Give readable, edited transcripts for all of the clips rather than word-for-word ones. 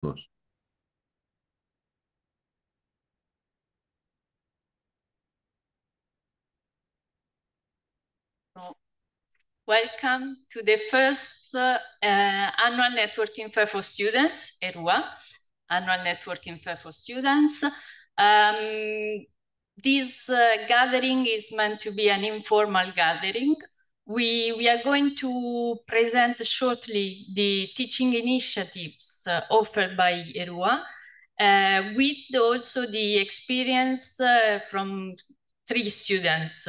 Dos. Welcome to the first annual networking fair for students, ERUA, annual networking fair for students. This gathering is meant to be an informal gathering. We are going to present shortly the teaching initiatives offered by ERUA, with also the experience from 3 students.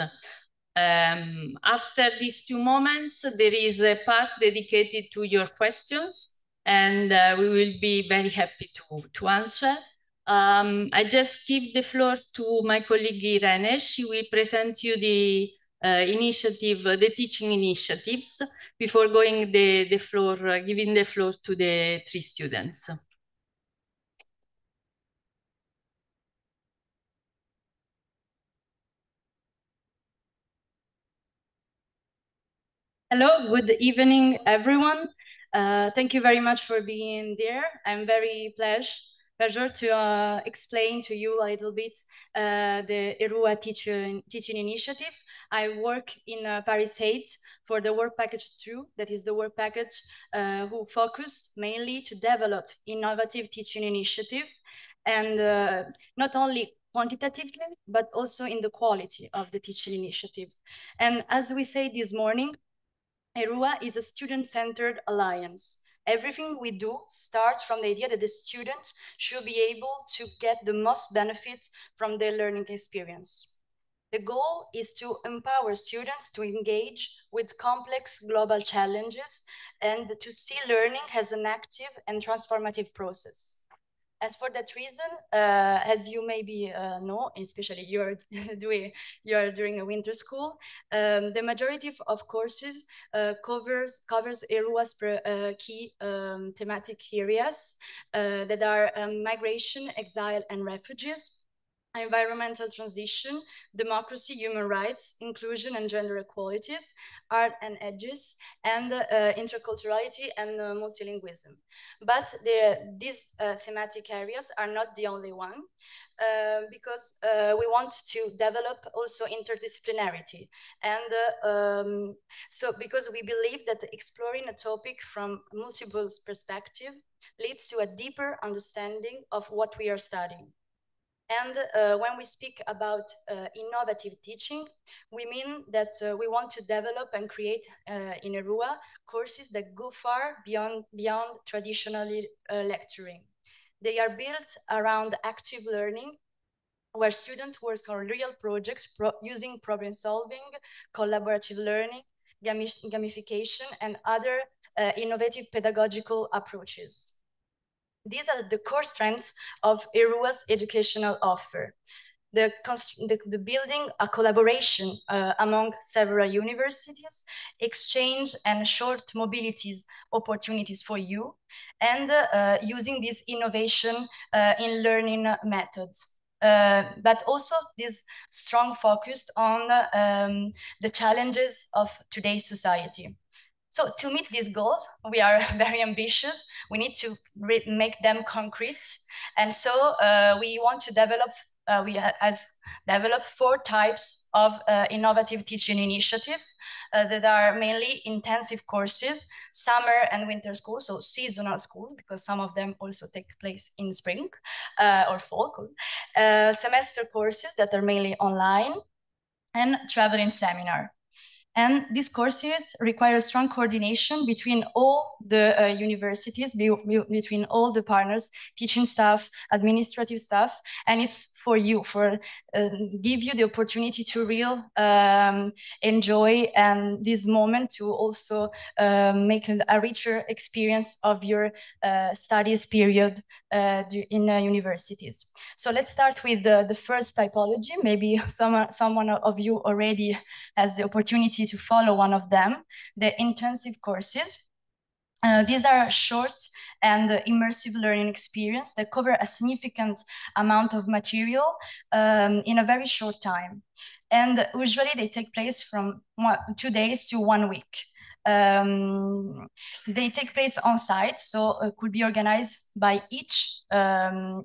After these 2 moments, there is a part dedicated to your questions, and we will be very happy to answer. I just give the floor to my colleague Irene. She will present you the initiative, the teaching initiatives, before going the floor, giving the floor to the 3 students. Hello, good evening, everyone. Thank you very much for being there. I'm very pleasure to explain to you a little bit the ERUA teaching initiatives. I work in Paris 8 for the work package 2, that is the work package who focused mainly to develop innovative teaching initiatives, and not only quantitatively, but also in the quality of the teaching initiatives. And as we say this morning, ERUA is a student-centered alliance. Everything we do starts from the idea that the student should be able to get the most benefit from their learning experience. The goal is to empower students to engage with complex global challenges and to see learning as an active and transformative process. As for that reason, as you maybe know, especially you're during a winter school, the majority of courses covers ERUA's key thematic areas that are migration, exile, and refugees, environmental transition, democracy, human rights, inclusion and gender equalities, art and edges, and interculturality and multilingualism. But these thematic areas are not the only one, because we want to develop also interdisciplinarity. And so because we believe that exploring a topic from multiple perspectives leads to a deeper understanding of what we are studying. And when we speak about innovative teaching, we mean that we want to develop and create in ERUA courses that go far beyond traditionally lecturing. They are built around active learning, where students work on real projects using problem solving, collaborative learning, gamification, and other innovative pedagogical approaches. These are the core strengths of ERUA's educational offer. The building a collaboration among several universities, exchange and short mobilities opportunities for you, and using this innovation in learning methods. But also this strong focus on the challenges of today's society. So to meet these goals, we are very ambitious. We need to make them concrete. And so we want to develop, developed 4 types of innovative teaching initiatives that are mainly intensive courses, summer and winter school, so seasonal schools, because some of them also take place in spring or fall, semester courses that are mainly online, and traveling seminar. And these courses require strong coordination between all the universities, between all the partners, teaching staff, administrative staff, and it's for you, give you the opportunity to enjoy and this moment to also make a richer experience of your studies period in universities. So let's start with the first typology. Maybe someone of you already has the opportunity to follow one of them, the intensive courses. These are short and immersive learning experience that cover a significant amount of material in a very short time. And usually they take place from 2 days to 1 week. They take place on site, so could be organized by each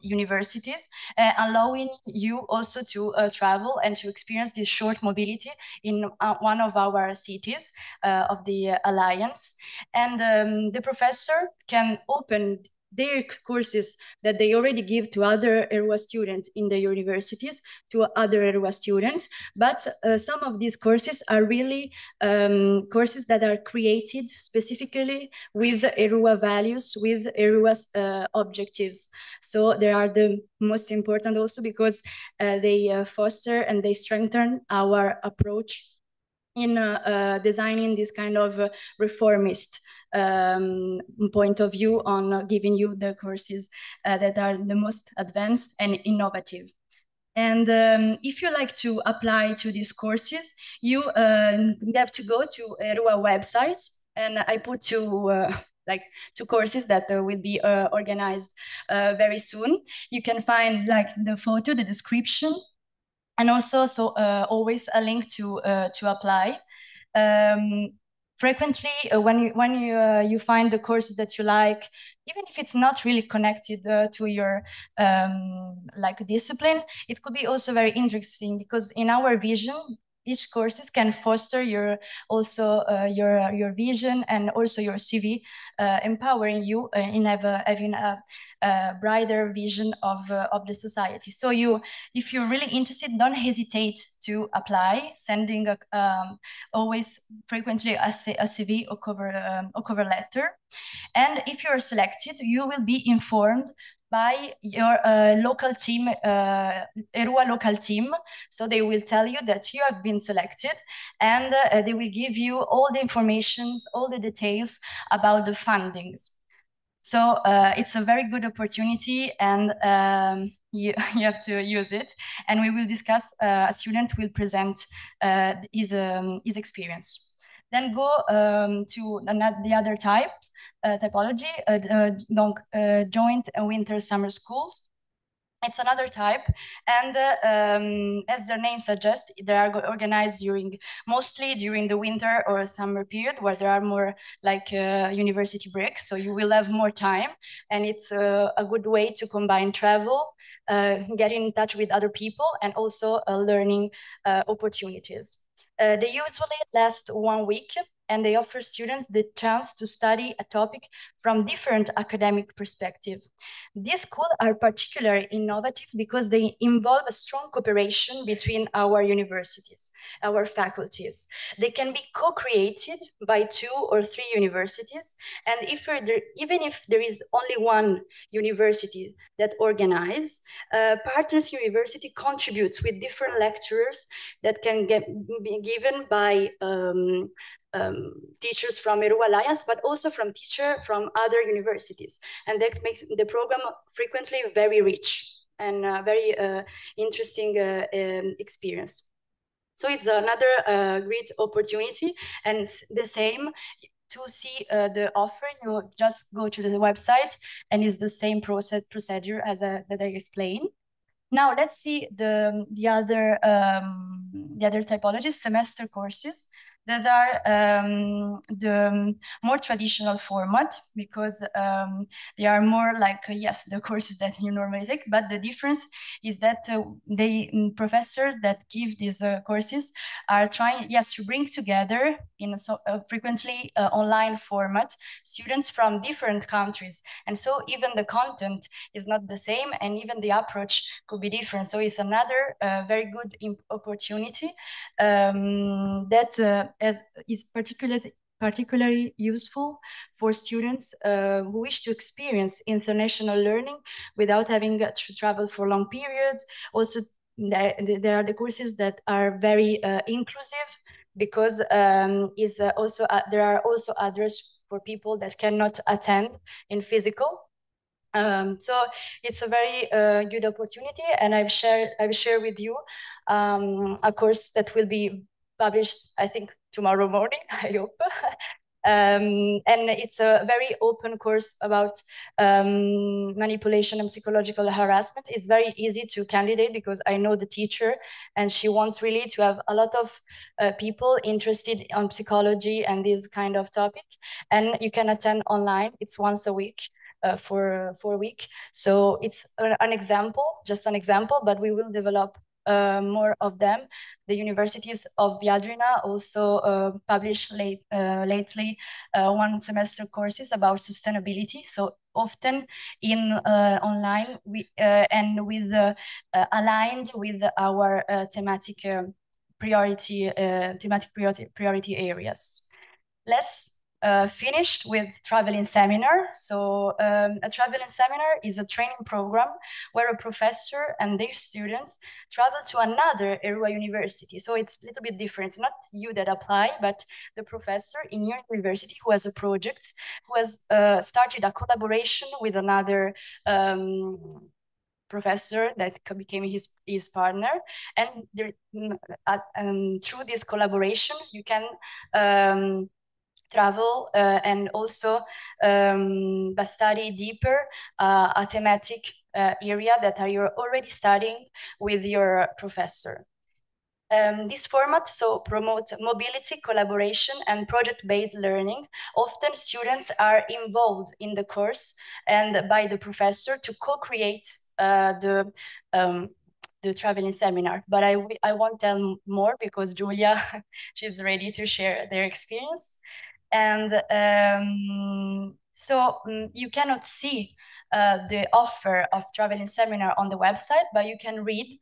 universities, allowing you also to travel and to experience this short mobility in one of our cities of the Alliance. And the professor can open their courses that they already give to other ERUA students in the universities to other ERUA students. But some of these courses are really courses that are created specifically with ERUA values, with ERUA's objectives. So they are the most important also because they foster and they strengthen our approach in designing this kind of reformist point of view on giving you the courses that are the most advanced and innovative. And if you like to apply to these courses, you have to go to ERUA website, and I put two courses that will be organized very soon. You can find like the photo, the description, and also always a link to apply. Frequently, when you find the courses that you like, even if it's not really connected to your like discipline, it could be also very interesting because in our vision, each courses can foster your your vision and also your CV, empowering you in having a brighter vision of the society. So if you're really interested, don't hesitate to apply, sending always frequently a CV or cover letter. And if you're selected, you will be informed by your local team, ERUA local team. So they will tell you that you have been selected, and they will give you all the informations, all the details about the fundings. So it's a very good opportunity, and you have to use it. And we will discuss, a student will present his experience. Then go to the other typology, donc joint winter summer schools. It's another type, and as their name suggests, they are organized mostly during the winter or summer period, where there are more like university breaks, so you will have more time, and it's a good way to combine travel, getting in touch with other people, and also learning opportunities. They usually last 1 week, and they offer students the chance to study a topic from different academic perspectives. These schools are particularly innovative because they involve a strong cooperation between our universities, our faculties. They can be co-created by 2 or 3 universities, and even if there is only one university that organizes, Partners University contributes with different lecturers that can be given by teachers from ERUA Alliance, but also from teachers from other universities. And that makes the program frequently very rich and very interesting experience. So it's another great opportunity, and the same, to see the offer, you just go to the website, and it's the same procedure as that I explained. Now let's see the other typologies, semester courses, that are the more traditional format, because they are more like, yes, the courses that you normally take, but the difference is that professors that give these courses are trying, yes, to bring together in a frequently online format students from different countries, and so even the content is not the same, and even the approach could be different. So it's another very good opportunity that is particularly useful for students who wish to experience international learning without having to travel for long periods. Also, there are the courses that are very inclusive, because there are also others for people that cannot attend in physical. So it's a very good opportunity, and I've shared with you a course that will be published, I think, tomorrow morning, I hope. And it's a very open course about manipulation and psychological harassment. It's very easy to candidate because I know the teacher, and she wants really to have a lot of people interested on psychology and this kind of topic. And you can attend online. It's once a week. For a week. So it's an example, just an example, but we will develop more of them. The universities of Viadrina also publish lately one semester courses about sustainability. So often in online and with aligned with our thematic priority areas. Let's finish with traveling seminar. So a traveling seminar is a training program where a professor and their students travel to another ERUA university. So it's a little bit different. It's not you that apply, but the professor in your university who has a project, who has started a collaboration with another professor that became his partner, and there, through this collaboration you can travel and also study deeper a thematic area that you're already studying with your professor. This format so promotes mobility, collaboration, and project-based learning. Often students are involved in the course and by the professor to co-create the traveling seminar. But I won't tell more because Julia, she's ready to share their experience. And you cannot see the offer of traveling seminar on the website, but you can read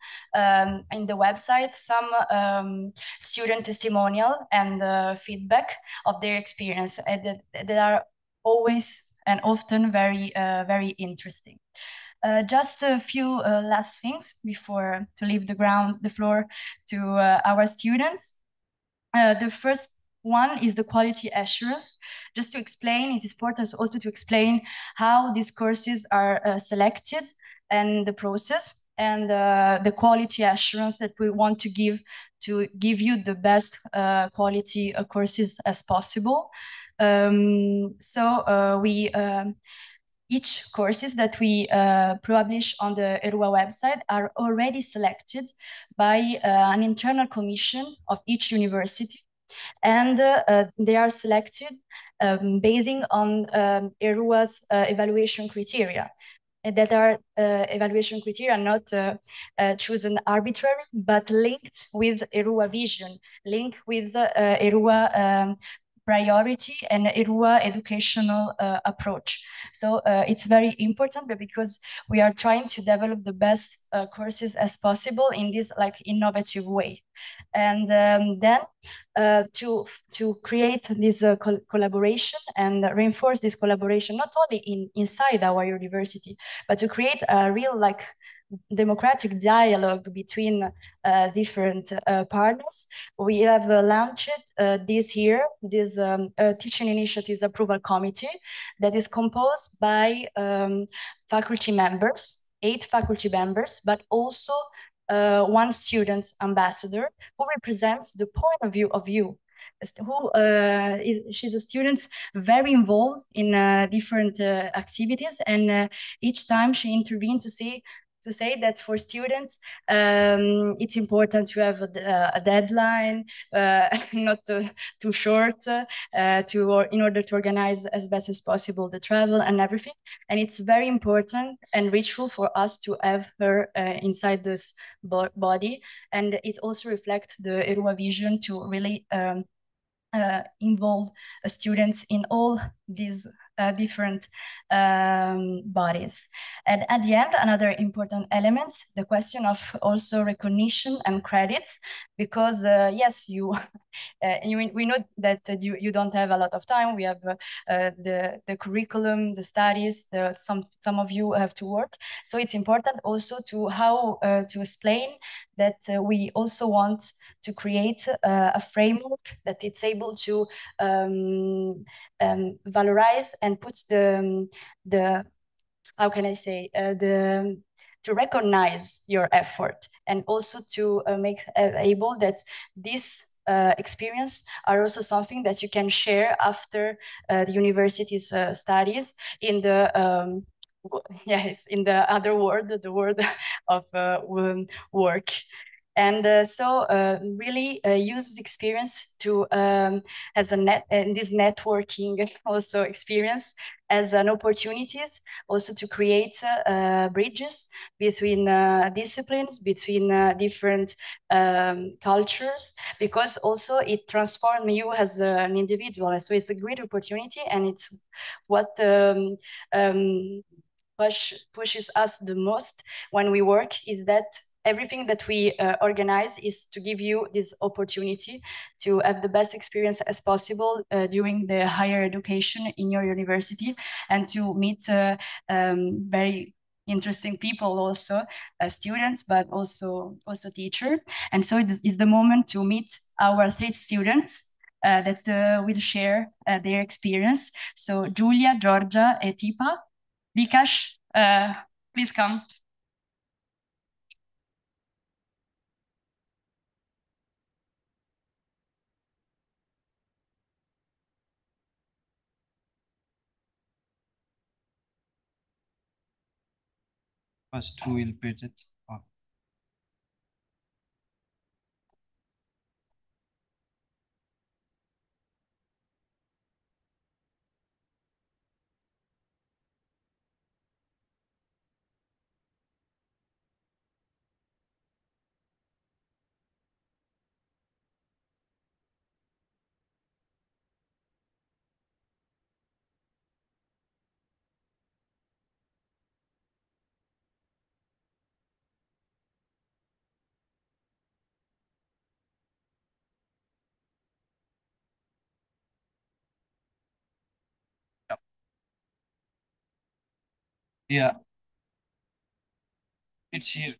in the website some student testimonial and feedback of their experience that are always and often very, very interesting. Just a few last things before to leave the floor to our students. The first one is the quality assurance. Just to explain, it is important also to explain how these courses are selected and the process and the quality assurance that we want to give you the best quality courses as possible. Each courses that we publish on the ERUA website are already selected by an internal commission of each university, and they are selected basing on ERUA's evaluation criteria. That are evaluation criteria not chosen arbitrary, but linked with ERUA vision, linked with ERUA priority and ERUA educational approach. So it's very important because we are trying to develop the best courses as possible in this like innovative way. And then to create this collaboration and reinforce this collaboration, not only inside our university, but to create a real like democratic dialogue between different partners. We have launched this year this teaching initiatives approval committee that is composed by faculty members, 8 faculty members, but also one student ambassador who represents the point of view of you. She's a student very involved in different activities, and each time she intervened to say that for students, it's important to have a deadline, not too short, in order to organize as best as possible the travel and everything. And it's very important and ritual for us to have her inside this body. And it also reflects the ERUA vision to really involve students in all these different bodies. And at the end, another important element, the question of also recognition and credits, because yes, we know that you don't have a lot of time. We have the curriculum, the studies, some of you have to work. So it's important also to explain that we also want to create a framework that it's able to valorize and put the how can I say to recognize your effort, and also to make able that this experience are also something that you can share after the university's studies in the yes, in the other world, the world of work. And really use this experience to as a net and this networking also experience as an opportunities also to create bridges between disciplines, between different cultures, because also it transforms you as an individual. So it's a great opportunity, and it's what pushes us the most when we work, is that everything that we organize is to give you this opportunity to have the best experience as possible during the higher education in your university, and to meet very interesting people, also students, but also teacher. And so it is the moment to meet our three students that will share their experience. So Giulia, Georgia, and Tipa. Vikash, please come. First, who will pitch it? Oh. Yeah, it's here.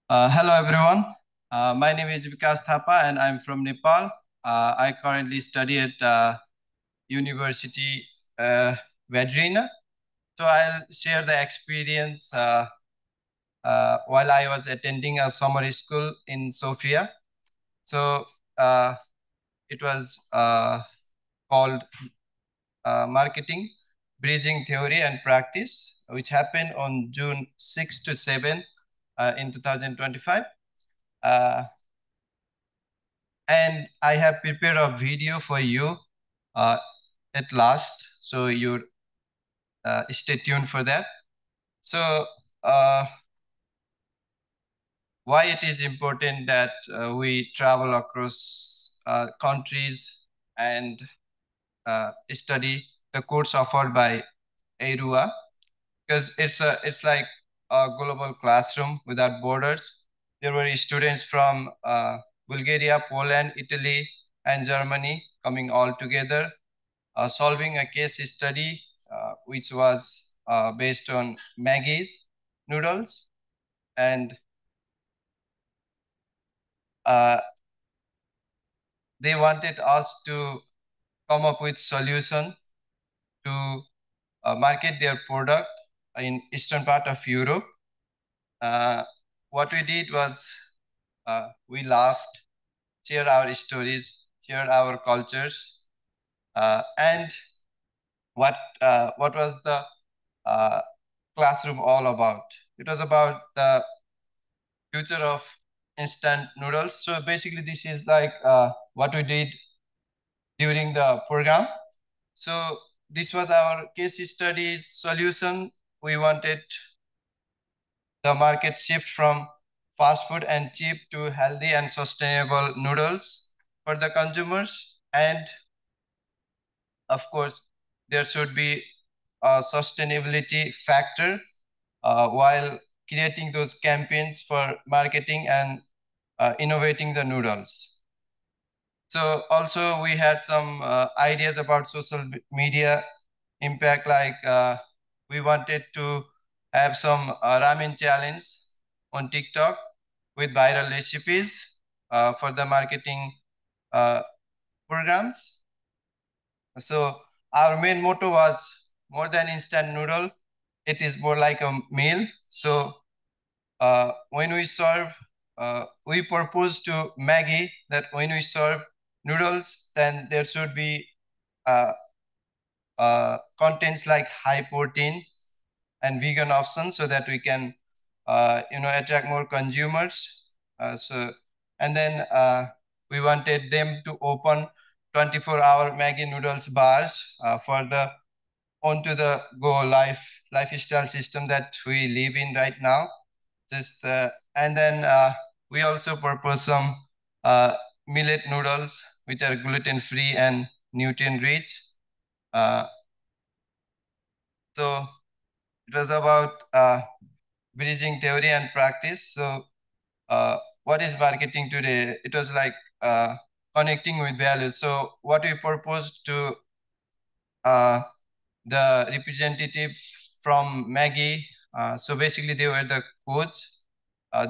Hello, everyone. My name is Vikas Thapa, and I'm from Nepal. I currently study at University uh, Virginia. So I'll share the experience while I was attending a summer school in Sofia. So uh, it was called Marketing, Bridging Theory and Practice, which happened on June 6 to 7 in 2025. Uh, and I have prepared a video for you uh, at last. So you stay tuned for that. So why it is important that we travel across countries and study the course offered by ERUA, because it's like a global classroom without borders. There were students from Bulgaria, Poland, Italy, and Germany coming all together, solving a case study which was based on Maggie's noodles, and uh, they wanted us to come up with solution to market their product in eastern part of Europe. Uh, what we did was we laughed, shared our stories, shared our cultures, and what was the uh, classroom all about? It was about the future of instant noodles. So basically, this is like what we did during the program. So this was our case studies solution. We wanted the market shift from fast food and cheap to healthy and sustainable noodles for the consumers. And of course, there should be a sustainability factor while creating those campaigns for marketing and innovating the noodles. So also we had some ideas about social media impact, like we wanted to have some ramen challenge on TikTok with viral recipes for the marketing uh, programs. So our main motto was more than instant noodle, it is more like a meal. So when we serve, we propose to Maggie that when we serve noodles, then there should be uh, contents like high protein and vegan options so that we can attract more consumers. And then we wanted them to open 24-hour Maggie noodles bars for the onto the go lifestyle system that we live in right now. Just and then we also propose some uh, millet noodles which are gluten free and nutrient rich. Uh, so it was about bridging theory and practice. So what is marketing today? It was like connecting with values. So what we proposed to uh, the representative from Maggie. So basically, they were the coach.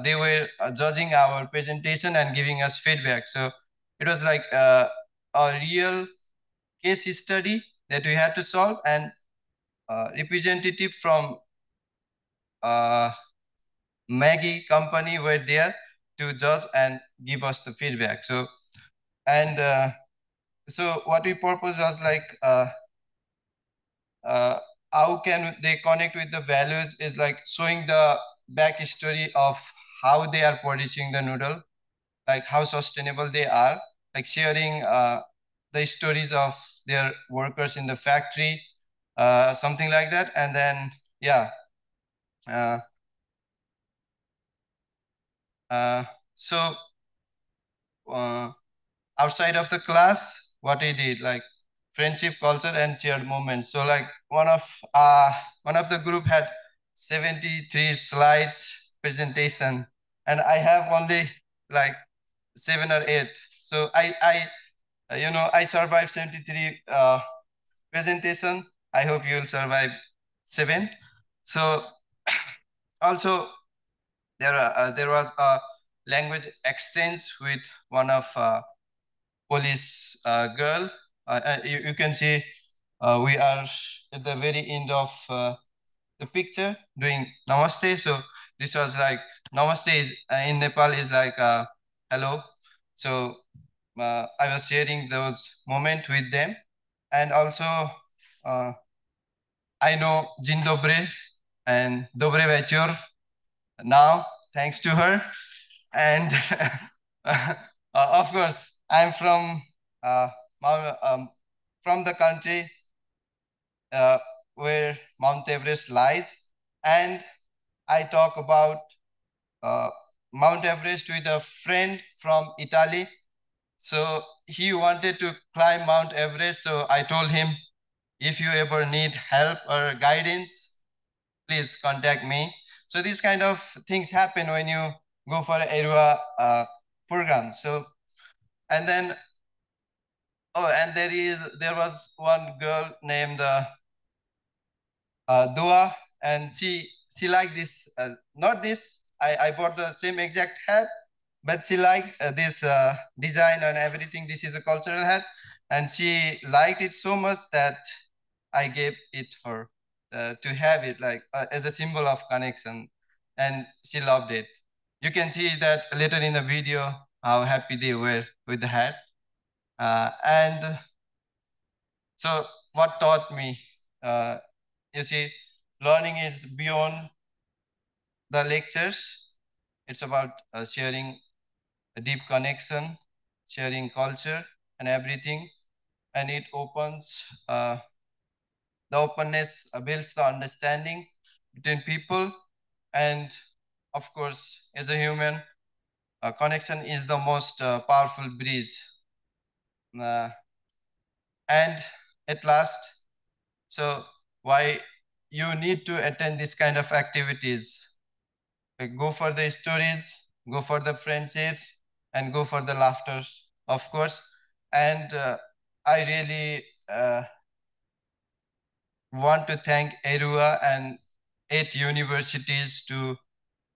They were judging our presentation and giving us feedback. So it was like a real case study that we had to solve, and representative from uh, Maggie company were there to judge and give us the feedback. So and so what we proposed was like uh, how can they connect with the values is like showing the backstory of how they are producing the noodle, like how sustainable they are, like sharing the stories of their workers in the factory, something like that. And then yeah, uh, uh, so uh, outside of the class, what he did, like friendship culture and shared moments. So like one of the group had 73 slides presentation, and I have only like 7 or 8. So I survived 73 presentation. I hope you will survive 7. So also there was a language exchange with one of police girl. You can see we are at the very end of the picture doing namaste. So this was like namaste is in Nepal is like hello. So I was sharing those moments with them, and also uh, I know Jin Dobre and Dobre Vechur now thanks to her, and of course I'm uh, from the country uh, where Mount Everest lies, and I talk about uh, Mount Everest with a friend from Italy. So he wanted to climb Mount Everest. So I told him, if you ever need help or guidance, please contact me. So these kind of things happen when you go for a ERUA program. So, and then, oh, and there was one girl named Dua, and she liked this, not this. I bought the same exact hat, but she liked this design and everything. This is a cultural hat, and she liked it so much that I gave it her to have it like as a symbol of connection, and she loved it. You can see that later in the video how happy they were with the hat. And so what taught me, uh, you see, learning is beyond the lectures. It's about sharing a deep connection, sharing culture and everything. And it opens the openness, builds the understanding between people. And of course, as a human, connection is the most powerful bridge. Uh, and at last, so why you need to attend this kind of activities? Go for the stories, go for the friendships, and go for the laughters, of course. And I really want to thank ERUA and 8 universities to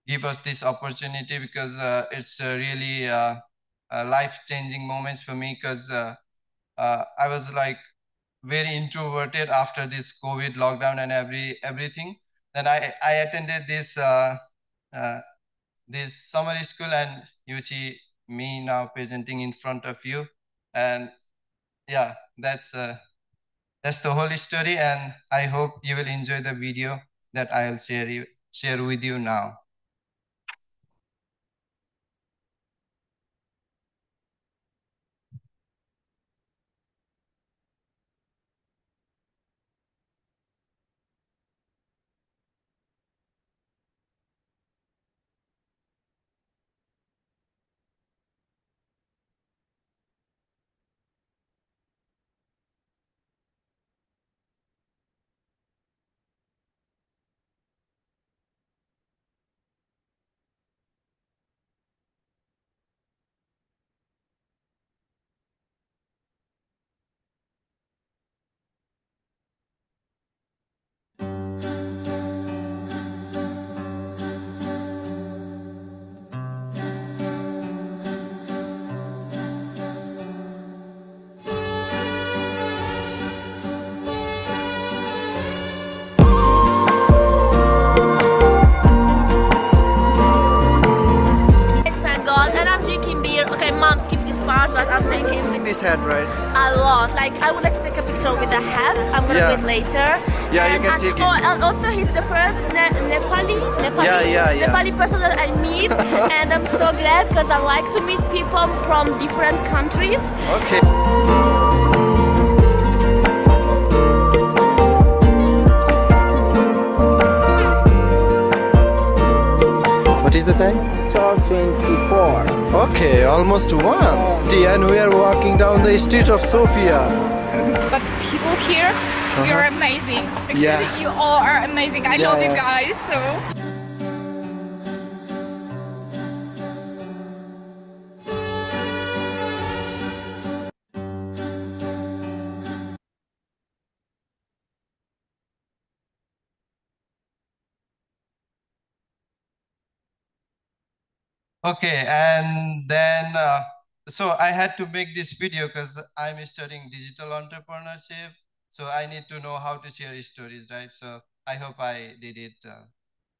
give us this opportunity, because it's really life-changing moments for me, because I was like very introverted after this COVID lockdown and everything. Then I attended uh, this summer school, and you see me now presenting in front of you. And yeah, that's the whole story, and I hope you will enjoy the video that I'll share with you now. Thank God, and I'm drinking beer. Okay, mom, skip this part, but I'm drinking This hat, right? a lot. Like, I would like to take a picture with the hat. I'm gonna do it later. Yeah, and, you can take it. Oh, and also he's the first Nepali Yeah. Nepali person that I meet, and I'm so glad because I like to meet people from different countries. Okay. What is the time? 12:24. Okay, almost 1. And we are walking down the street of Sofia. But people here, you're amazing. Actually, Yeah. you all are amazing. I love you guys. So. Okay, and then so I had to make this video because I'm studying digital entrepreneurship, So I need to know how to share stories, right? So I hope I did it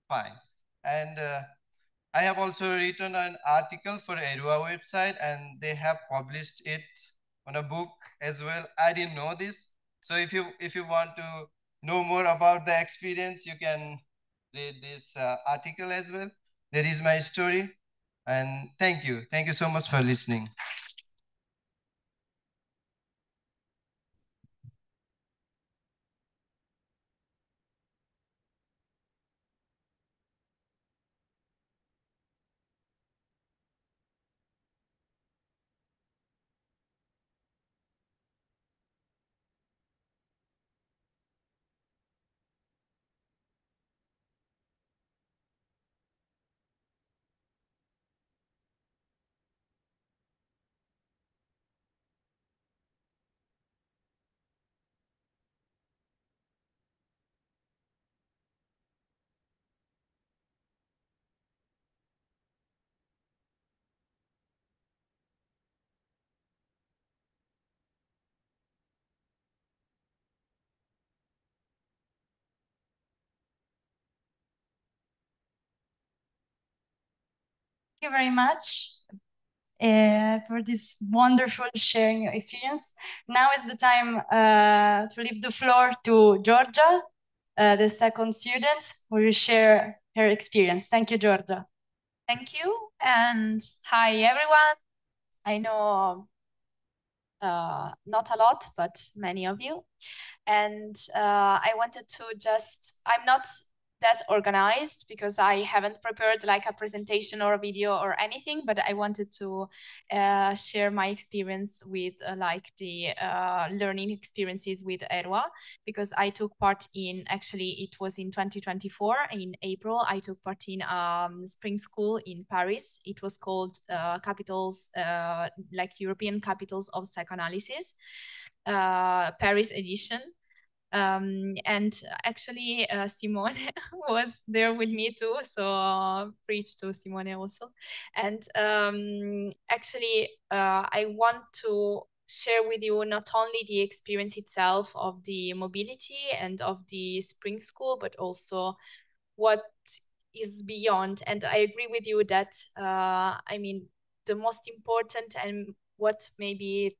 fine. And I have also written an article for ERUA website, and they have published it on a book as well. I didn't know this. So if you want to know more about the experience, you can read this article as well. There is my story. And thank you. Thank you so much for listening. Thank you very much for this wonderful sharing experience. Now is the time to leave the floor to Georgia, the second student, who will share her experience. Thank you, Georgia. Thank you, and hi everyone. I know not a lot, but many of you. And I wanted to I'm not that organized because I haven't prepared like a presentation or a video or anything, but I wanted to share my experience with like the learning experiences with ERUA, because I took part in, actually it was in 2024, in April, I took part in spring school in Paris. It was called Capitals, like European Capitals of Psychoanalysis, Paris edition. And actually Simone was there with me too, so preach to Simone also. And actually I want to share with you not only the experience itself of the mobility and of the spring school, but also what is beyond. And I agree with you that I mean, the most important and what maybe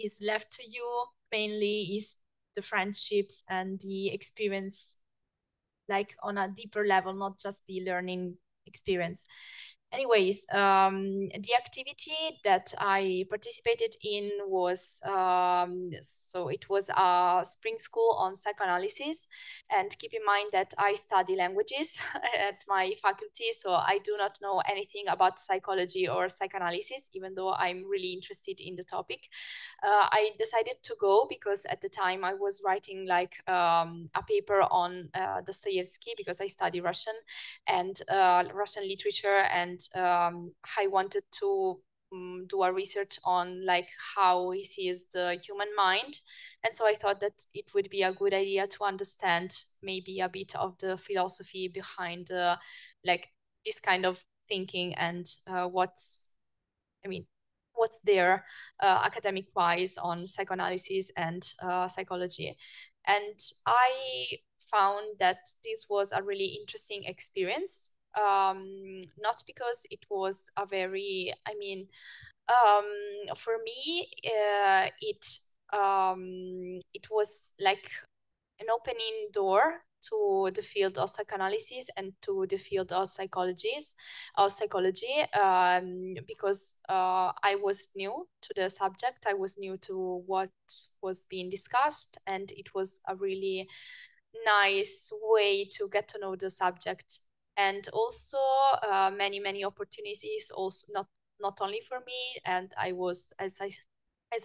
is left to you mainly is the friendships and the experience, like on a deeper level, not just the learning experience. Anyways, the activity that I participated in was, so it was a spring school on psychoanalysis. And keep in mind that I study languages at my faculty, so I do not know anything about psychology or psychoanalysis, even though I'm really interested in the topic. I decided to go because at the time I was writing like a paper on Dostoevsky, because I study Russian and Russian literature, and I wanted to do a research on like how he sees the human mind. And so I thought that it would be a good idea to understand maybe a bit of the philosophy behind like this kind of thinking, and what's there academic wise on psychoanalysis and psychology. And I found that this was a really interesting experience, not because it was a very, for me, it was like an opening door to the field of psychoanalysis and to the field of psychology, because I was new to the subject, I was new to what was being discussed, and it was a really nice way to get to know the subject. And also many opportunities, also not only for me, and I was, as I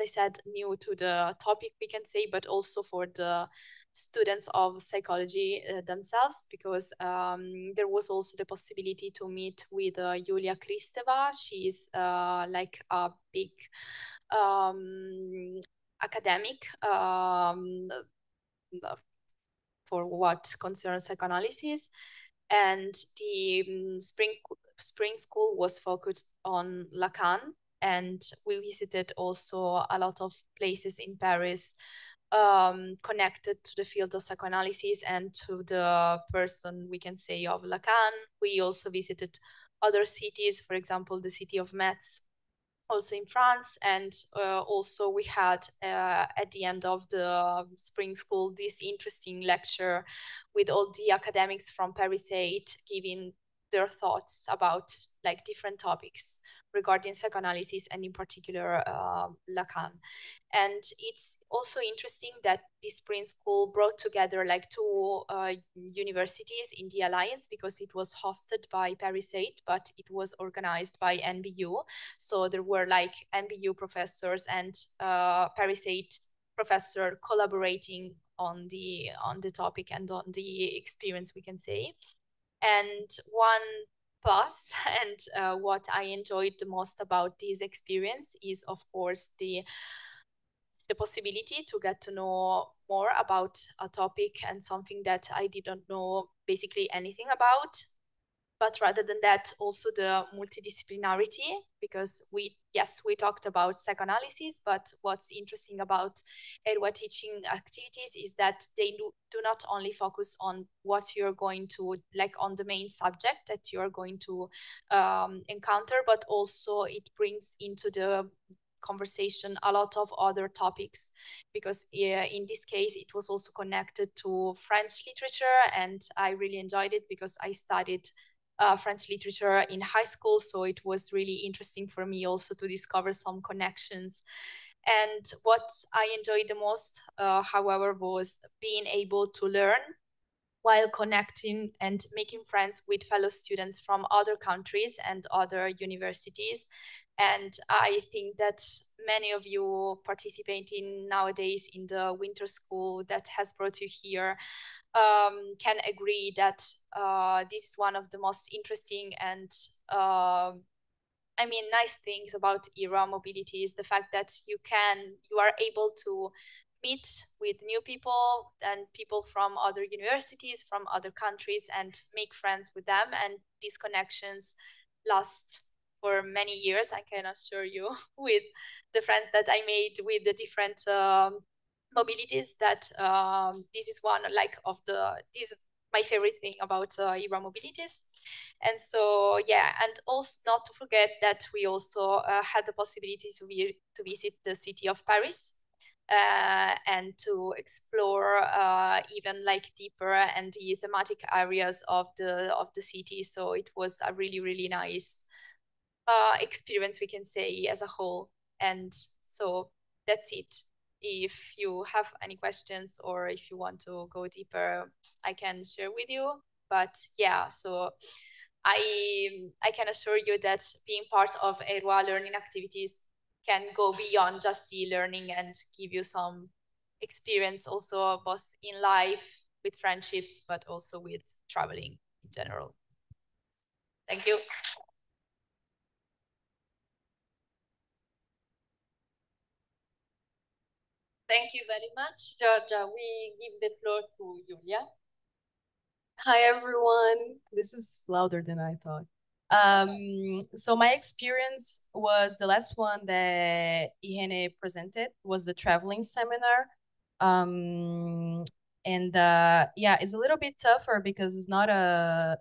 said, new to the topic, we can say, but also for the students of psychology themselves, because there was also the possibility to meet with Yulia Kristeva. She is like a big academic for what concerns psychoanalysis. And the spring school was focused on Lacan, and we visited also a lot of places in Paris connected to the field of psychoanalysis and to the person, we can say, of Lacan. We also visited other cities, for example, the city of Metz, also in France. And also we had at the end of the spring school this interesting lecture with all the academics from Paris 8 giving their thoughts about like different topics regarding psychoanalysis and in particular Lacan. And it's also interesting that this spring school brought together like two universities in the alliance, because it was hosted by Paris 8, but it was organized by NBU. So there were like NBU professors and Paris 8 professor collaborating on the topic and on the experience, we can say. And one plus and what I enjoyed the most about this experience is, of course, the possibility to get to know more about a topic and something that I didn't know basically anything about. But rather than that, also the multidisciplinarity, because we talked about psychoanalysis, but what's interesting about ERUA teaching activities is that they do not only focus on what you're going to, like on the main subject that you're going to encounter, but also it brings into the conversation a lot of other topics, because in this case it was also connected to French literature, and I really enjoyed it because I studied French literature in high school, so it was really interesting for me also to discover some connections. And what I enjoyed the most, however, was being able to learn while connecting and making friends with fellow students from other countries and other universities. And I think that many of you participating nowadays in the winter school that has brought you here can agree that this is one of the most interesting and I mean, nice things about ERUA mobility is the fact that you are able to meet with new people and people from other universities, from other countries, and make friends with them. And these connections last for many years, I can assure you, with the friends that I made with the different mobilities, that this is one like of this my favorite thing about ERUA mobilities. And so, yeah, and also not to forget that we also had the possibility to visit the city of Paris and to explore even like deeper and the thematic areas of the city. So it was a really, really nice experience, we can say, as a whole. And so that's it. If you have any questions or if you want to go deeper, I can share with you. But yeah, so I can assure you that being part of ERUA learning activities can go beyond just the learning and give you some experience also both in life with friendships, but also with traveling in general. Thank you. Thank you very much, Georgia. We give the floor to Julia. Hi, everyone. This is louder than I thought. So my experience was the last one that Ihene presented, was the traveling seminar. Yeah, it's a little bit tougher because it's not a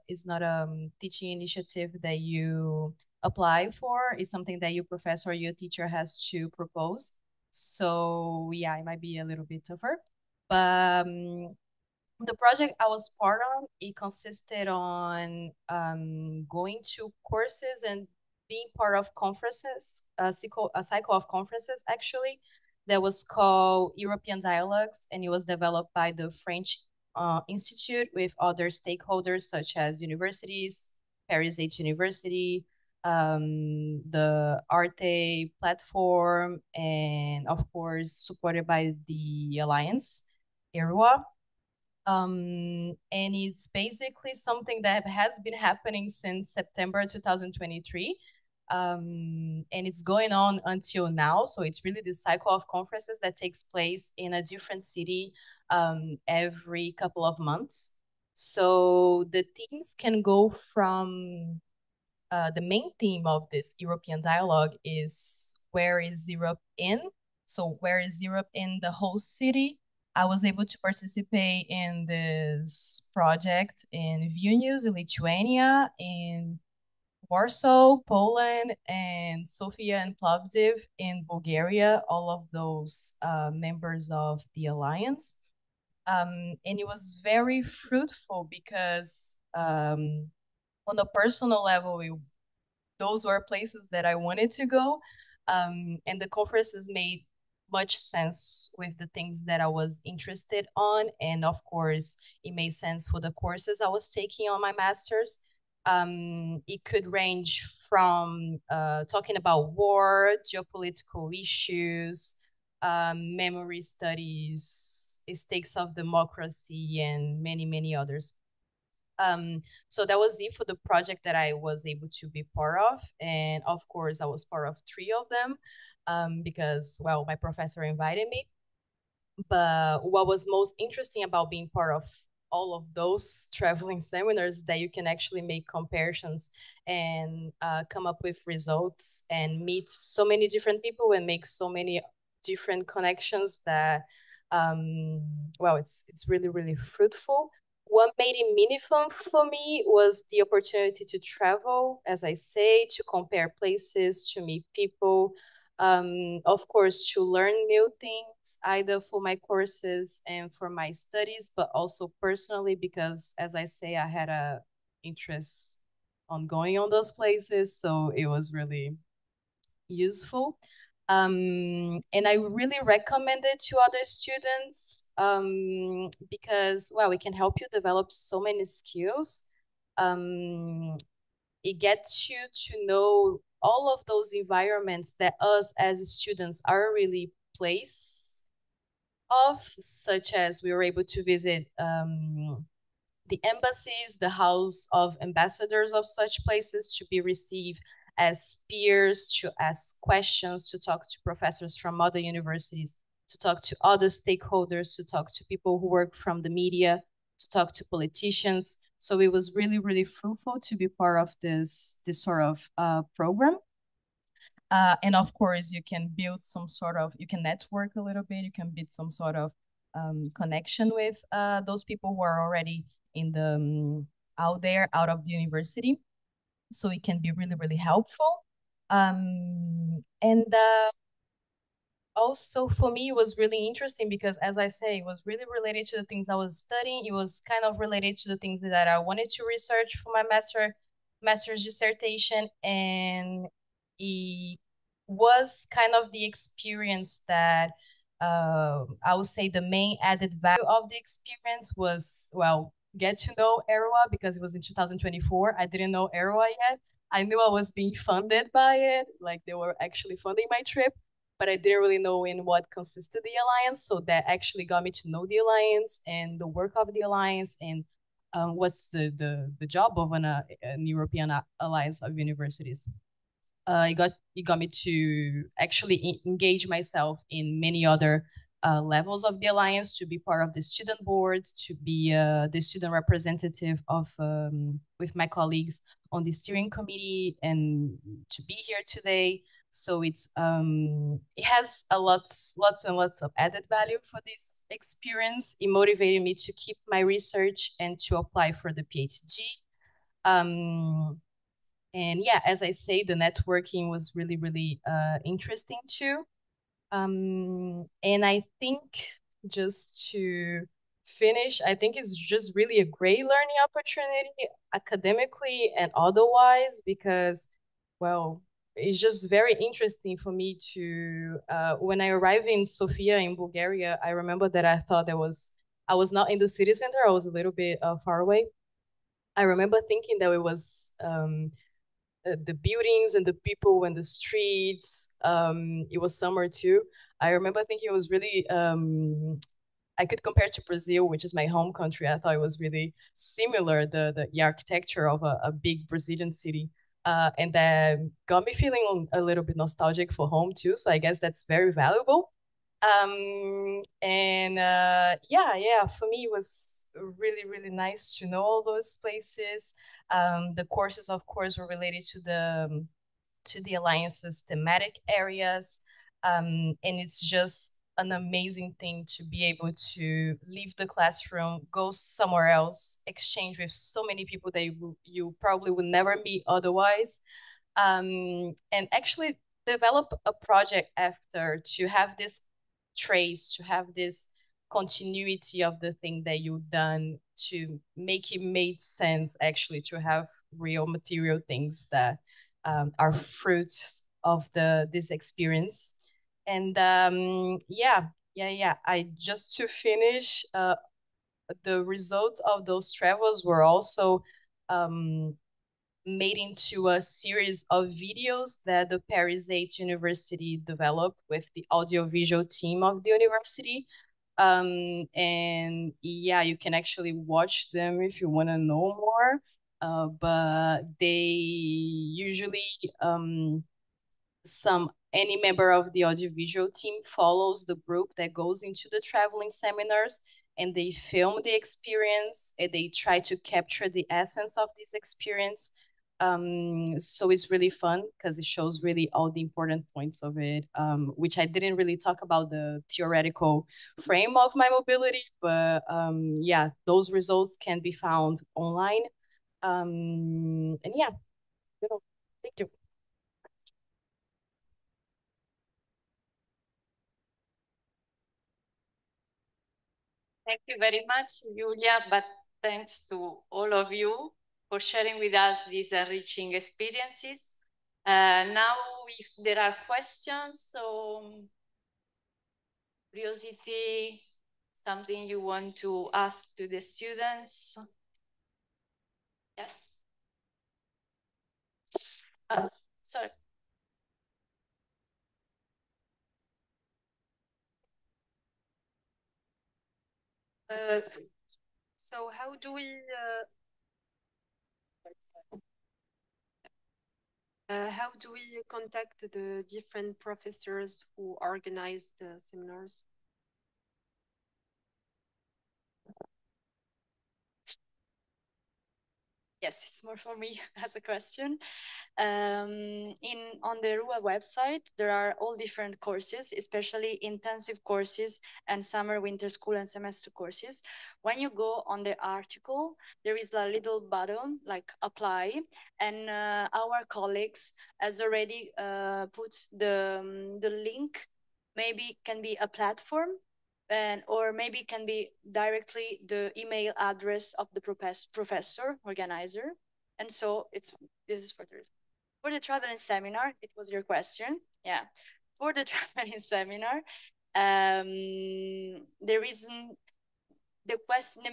teaching initiative that you apply for. It's something that your professor or your teacher has to propose. So yeah, it might be a little bit tougher. But the project I was part of, it consisted on going to courses and being part of conferences, a cycle of conferences actually, that was called European Dialogues, and it was developed by the French Institute with other stakeholders such as universities, Paris 8 University, the Arte platform, and of course supported by the Alliance, ERUA. And it's basically something that has been happening since September 2023. And it's going on until now. So it's really this cycle of conferences that takes place in a different city every couple of months. So the themes can go from the main theme of this European dialogue is where is Europe in? So where is Europe in the whole city? I was able to participate in this project in Vilnius, in Lithuania, in Warsaw, Poland, and Sofia and Plovdiv in Bulgaria, all of those members of the Alliance. And it was very fruitful because on a personal level, those were places that I wanted to go. And the conferences made much sense with the things that I was interested on. And of course, it made sense for the courses I was taking on my master's. It could range from talking about war, geopolitical issues, memory studies, stakes of democracy, and many, many others. So that was it for the project that I was able to be part of. And of course, I was part of 3 of them because, well, my professor invited me. But what was most interesting about being part of all of those traveling seminars that you can actually make comparisons and come up with results and meet so many different people and make so many different connections that, well, it's really, really fruitful. What made it meaningful for me was the opportunity to travel, as I say, to compare places, to meet people, of course, to learn new things, either for my courses and for my studies, but also personally, because as I say, I had a interest on going on those places. So it was really useful. And I really recommend it to other students because, well, it can help you develop so many skills. It gets you to know all of those environments that us as students are really place of, such as we were able to visit the embassies, the house of ambassadors of such places, to be received as peers, to ask questions, to talk to professors from other universities, to talk to other stakeholders, to talk to people who work from the media, to talk to politicians. So it was really, really fruitful to be part of this sort of program. And of course, you can build some sort of, you can network a little bit, you can build some sort of connection with those people who are already in the out there, out of the university. So it can be really, really helpful. And also for me, it was really interesting because, as I say, it was really related to the things I was studying. It was kind of related to the things that I wanted to research for my master's dissertation. And it was kind of the experience that I would say the main added value of the experience was, well, get to know ERUA, because it was in 2024. I didn't know ERUA yet. I knew I was being funded by it, like they were actually funding my trip, but I didn't really know in what consisted the alliance. So that actually got me to know the alliance and the work of the alliance and what's the job of an European alliance of universities. It got me to actually engage myself in many other levels of the alliance, to be part of the student board, to be the student representative of with my colleagues on the steering committee, and to be here today. So it's it has lots and lots of added value for this experience. It motivated me to keep my research and to apply for the PhD. And yeah, as I say, the networking was really, really interesting too. And I think, just to finish, I think it's just really a great learning opportunity academically and otherwise, because, well, it's just very interesting for me to, when I arrived in Sofia in Bulgaria, I remember that I thought I was not in the city center, I was a little bit far away. I remember thinking that it was the buildings and the people and the streets. It was summer too. I remember thinking it was really, I could compare to Brazil, which is my home country. I thought it was really similar, the architecture of a big Brazilian city. And that got me feeling a little bit nostalgic for home too. So I guess that's very valuable. And yeah, for me, it was really, really nice to know all those places. The courses, of course, were related to the alliance's thematic areas. And it's just an amazing thing to be able to leave the classroom, go somewhere else, exchange with so many people that you probably would never meet otherwise, and actually develop a project after to have this trace, to have this continuity of the thing that you've done, to make it make sense, actually to have real material things that are fruits of this experience. And yeah, I just to finish, the results of those travels were also made into a series of videos that the Paris 8 University developed with the audiovisual team of the university. And yeah, you can actually watch them if you want to know more. But they usually any member of the audiovisual team follows the group that goes into the traveling seminars, and they film the experience and they try to capture the essence of this experience. So it's really fun because it shows really all the important points of it, which I didn't really talk about the theoretical frame of my mobility, but yeah, those results can be found online. And yeah, thank you. Thank you very much, Julia, but thanks to all of you for sharing with us these enriching experiences. Now, if there are questions or curiosity, something you want to ask to the students? Yes. Sorry. So how do we contact the different professors who organize the seminars? Yes, it's more for me as a question. On the ERUA website, there are all different courses, especially intensive courses and summer, winter school and semester courses. When you go on the article, there is a little button like apply, and our colleagues has already put the link. Maybe can be a platform, or maybe it can be directly the email address of the professor organizer. And so this is for the traveling seminar. It was your question. Yeah. For the traveling seminar, the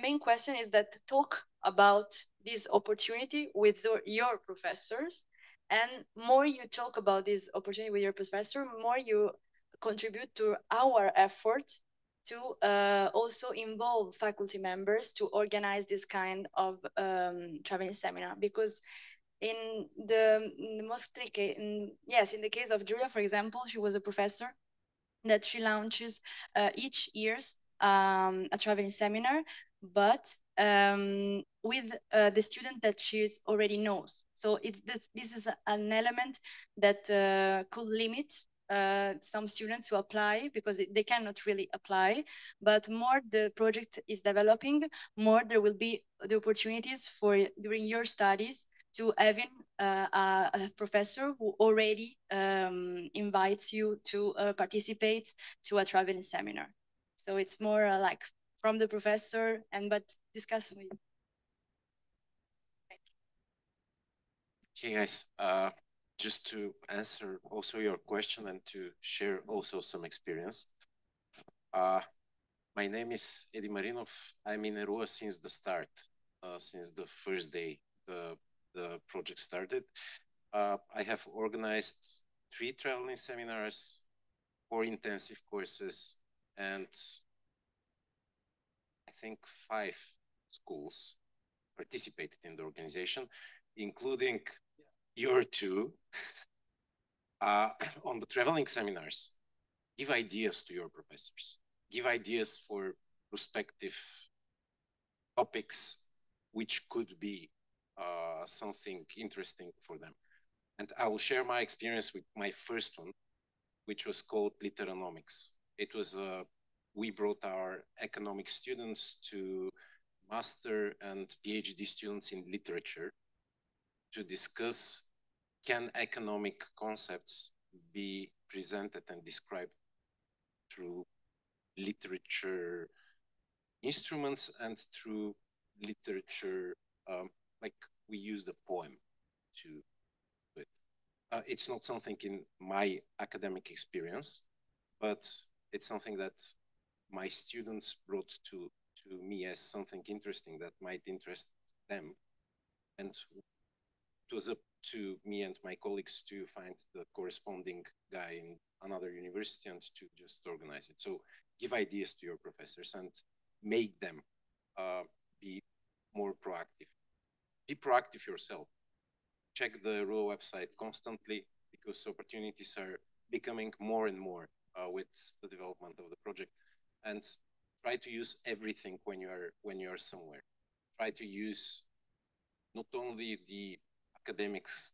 main question is that talk about this opportunity with your professors, and more you talk about this opportunity with your professor, more you contribute to our effort to also involve faculty members to organize this kind of traveling seminar. Because in the case of Julia, for example, she was a professor that she launches each year's a traveling seminar, but with the student that she already knows. So this is an element that could limit some students to apply, because they cannot really apply. But more the project is developing, more there will be the opportunities for during your studies to having a professor who already invites you to participate to a traveling seminar. So it's more like from the professor, but discuss with you. Hey guys, just to answer also your question and to share also some experience. My name is Edi Marinov. I'm in ERUA since the start, since the first day the project started. I have organized 3 traveling seminars, 4 intensive courses, and I think 5 schools participated in the organization, including your 2. On the traveling seminars, give ideas to your professors. Give ideas for prospective topics which could be something interesting for them. And I will share my experience with my first one. which was called Literonomics. It was we brought our economic students to master and PhD students in literature to discuss, can economic concepts be presented and described through literature instruments and through literature, like we used a poem to do it. It's not something in my academic experience, but it's something that my students brought to me as something interesting that might interest them. And it was up to me and my colleagues to find the corresponding guy in another university and to just organize it. So give ideas to your professors and make them be more proactive. Be proactive yourself. Check the ERUA website constantly because opportunities are becoming more and more with the development of the project. And try to use everything when you are somewhere. Try to use not only the academics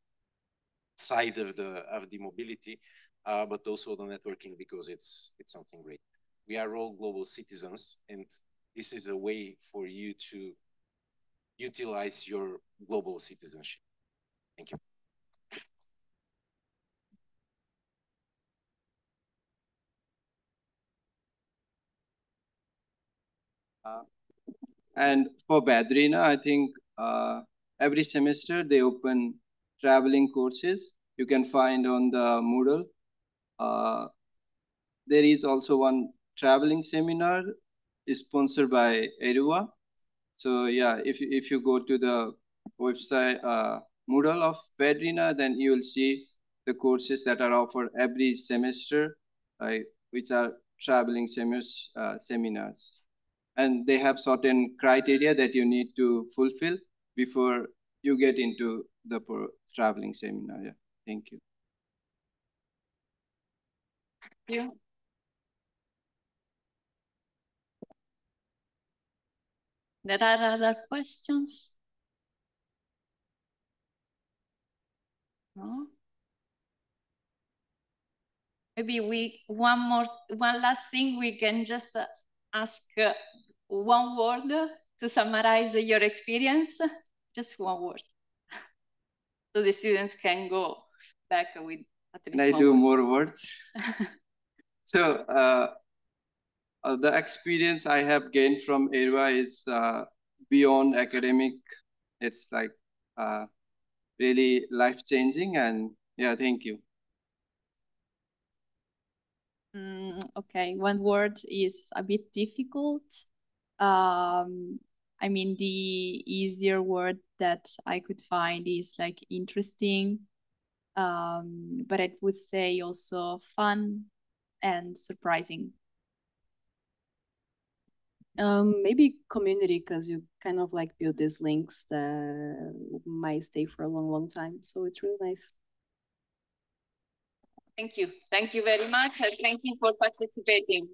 side of the mobility, but also the networking, because it's something great. We are all global citizens, and this is a way for you to utilize your global citizenship. Thank you. And for Badrina, I think every semester they open traveling courses. You can find on the Moodle. There is also one traveling seminar sponsored by ERUA. So yeah, if you go to the website Moodle of Badrina, then you will see the courses that are offered every semester, which are traveling seminars. And they have certain criteria that you need to fulfill before you get into the traveling seminar. Yeah, thank you. Yeah. There are other questions? No? Maybe one last thing, we can just ask one word to summarize your experience, just one word. So the students can go back with at least Can I do more words? So the experience I have gained from ERUA is beyond academic. It's like really life-changing, and yeah, thank you. Okay, one word is a bit difficult. I mean, the easier word that I could find is like interesting. But I would say also fun and surprising. Maybe community, because you kind of like build these links that might stay for a long time. So it's really nice. Thank you. Thank you very much. Thank you for participating.